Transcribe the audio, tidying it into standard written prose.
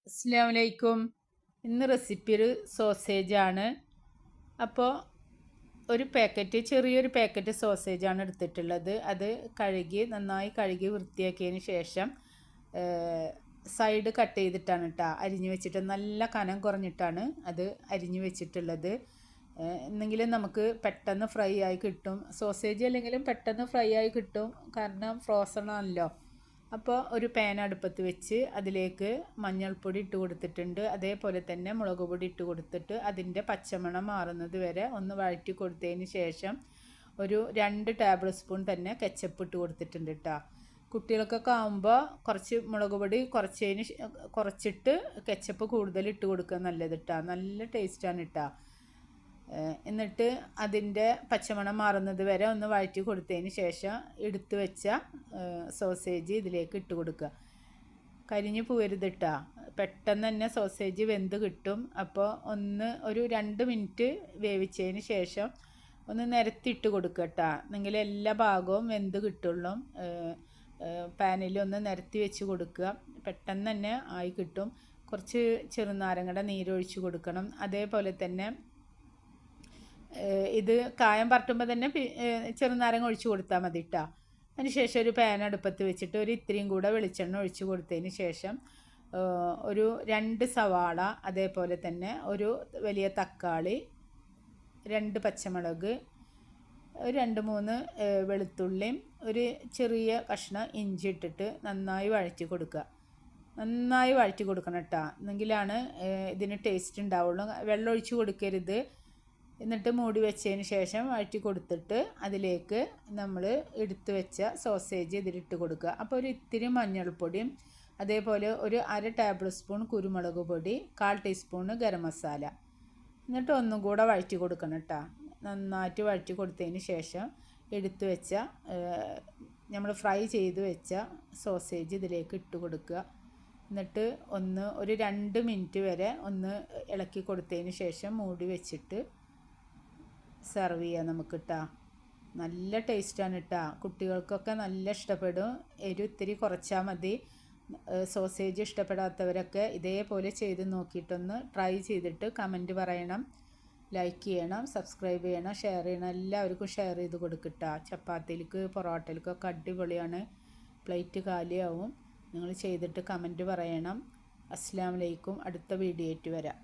അസ്സലാമലൈക്കും. ഇന്ന് റെസിപ്പി ഒരു സോസേജാണ്. അപ്പോൾ ചെറിയൊരു പാക്കറ്റ് സോസേജാണ് എടുത്തിട്ടുള്ളത്. അത് നന്നായി കഴുകി വൃത്തിയാക്കിയതിന് ശേഷം സൈഡ് കട്ട് ചെയ്തിട്ടാണ് അരിഞ്ഞു വെച്ചിട്ട് നല്ല കനം കുറഞ്ഞിട്ടാണ് അത് അരിഞ്ഞു വെച്ചിട്ടുള്ളത്. എന്നെങ്കിലും നമുക്ക് പെട്ടെന്ന് ഫ്രൈ ആയി കിട്ടും. സോസേജ് അല്ലെങ്കിലും പെട്ടെന്ന് ഫ്രൈ ആയി കിട്ടും, കാരണം ഫ്രോസൺ ആണല്ലോ. അപ്പോൾ ഒരു പാൻ അടുപ്പത്ത് വെച്ച് അതിലേക്ക് മഞ്ഞൾപ്പൊടി ഇട്ട് കൊടുത്തിട്ടുണ്ട്. അതേപോലെ തന്നെ മുളക് പൊടി ഇട്ട് കൊടുത്തിട്ട് അതിൻ്റെ പച്ചമണം മാറുന്നത് വരെ ഒന്ന് വഴറ്റി കൊടുത്തതിന് ശേഷം ഒരു 2 ടേബിൾ സ്പൂൺ തന്നെ കെച്ചപ്പ് ഇട്ട് കൊടുത്തിട്ടുണ്ട് കേട്ടോ. കുട്ടികൾക്കൊക്കെ ആകുമ്പോൾ കുറച്ച് മുളക് പൊടി കുറച്ചിട്ട് കെച്ചപ്പ് കൂടുതൽ ഇട്ട് കൊടുക്കുക നല്ലത് കേട്ടോ. നല്ല ടേസ്റ്റാണ് കേട്ടോ. എന്നിട്ട് അതിൻ്റെ പച്ചമണം മാറുന്നത് വരെ ഒന്ന് വഴറ്റി കൊടുത്തതിന് ശേഷം എടുത്തു വെച്ച സോസേജ് ഇതിലേക്ക് ഇട്ട് കൊടുക്കുക. കരിഞ്ഞു പോകരുത് കേട്ടോ, പെട്ടെന്ന് തന്നെ സോസേജ് വെന്ത് കിട്ടും. അപ്പോൾ ഒരു 2 മിനിറ്റ് വേവിച്ചതിന് ശേഷം ഒന്ന് നിരത്തിയിട്ട് കൊടുക്കുക കേട്ടോ, എന്നെങ്കിൽ എല്ലാ ഭാഗവും വെന്ത് കിട്ടുള്ളൂ. പാനിൽ ഒന്ന് നിരത്തി വെച്ച് കൊടുക്കുക, പെട്ടെന്ന് തന്നെ ആയി കിട്ടും. കുറച്ച് ചെറുനാരങ്ങയുടെ നീരൊഴിച്ച് കൊടുക്കണം. അതേപോലെ തന്നെ ഇത് കായം പറട്ടുമ്പോൾ തന്നെ ചെറുനാരങ്ങ ഒഴിച്ച് കൊടുത്താൽ മതി കേട്ടോ. അതിനുശേഷം ഒരു പാൻ അടുപ്പത്ത് വെച്ചിട്ട് ഇത്തിരിയും കൂടെ വെളിച്ചെണ്ണ ഒഴിച്ച് കൊടുത്തതിന് ശേഷം ഒരു 2 സവാള, അതേപോലെ തന്നെ ഒരു വലിയ തക്കാളി, 2 പച്ചമുളക്, 2-3 വെളുത്തുള്ളിയും ഒരു ചെറിയ കഷ്ണം ഇഞ്ചി ഇട്ടിട്ട് നന്നായി വഴറ്റി കൊടുക്കുക. നന്നായി വഴറ്റി കൊടുക്കണം കേട്ടോ, എന്നെങ്കിലാണ് ഇതിന് ടേസ്റ്റ് ഉണ്ടാവുള്ളൂ. വെള്ളം ഒഴിച്ച് കൊടുക്കരുത്. എന്നിട്ട് മൂടി വെച്ചതിന് ശേഷം വഴറ്റി കൊടുത്തിട്ട് അതിലേക്ക് നമ്മൾ എടുത്തു വെച്ച സോസേജ് ഇതിലിട്ട് കൊടുക്കുക. അപ്പോൾ ഇത്തിരി മഞ്ഞൾപ്പൊടിയും അതേപോലെ ഒരു 1/2 ടേബിൾ സ്പൂൺ കുരുമുളക് പൊടി, 1/4 ടീസ്പൂൺ ഗരം മസാല, എന്നിട്ട് ഒന്നും കൂടെ വഴറ്റി കൊടുക്കണം കേട്ടോ. നന്നായിട്ട് വഴറ്റി കൊടുത്തതിന് ശേഷം എടുത്തു വെച്ച നമ്മൾ ഫ്രൈ ചെയ്ത് വെച്ച സോസേജ് ഇതിലേക്ക് ഇട്ട് കൊടുക്കുക. എന്നിട്ട് ഒരു 2 മിനിറ്റ് വരെ ഒന്ന് ഇളക്കി കൊടുത്തതിന് ശേഷം മൂടി വെച്ചിട്ട് സെർവ് ചെയ്യാം നമുക്ക് കേട്ടോ. നല്ല ടേസ്റ്റാണ് കേട്ടോ, കുട്ടികൾക്കൊക്കെ നല്ല ഇഷ്ടപ്പെടും. ഇത്തിരി കുറച്ചാൽ മതി. സോസേജ് ഇഷ്ടപ്പെടാത്തവരൊക്കെ ഇതേപോലെ ചെയ്ത് നോക്കിയിട്ടൊന്ന് ട്രൈ ചെയ്തിട്ട് കമൻറ്റ് പറയണം, ലൈക്ക് ചെയ്യണം, സബ്സ്ക്രൈബ് ചെയ്യണം, ഷെയർ ചെയ്യണം. എല്ലാവർക്കും ഷെയർ ചെയ്ത് കൊടുക്കട്ടോ. ചപ്പാത്തിയിലേക്ക് പൊറോട്ടയിലേക്കൊക്കെ അടിപൊളിയാണ്. പ്ലേറ്റ് കാലിയാവും. നിങ്ങൾ ചെയ്തിട്ട് കമൻറ്റ് പറയണം. അസ്സലാമു അലൈക്കും. അടുത്ത വീഡിയോ ആയിട്ട് വരാം.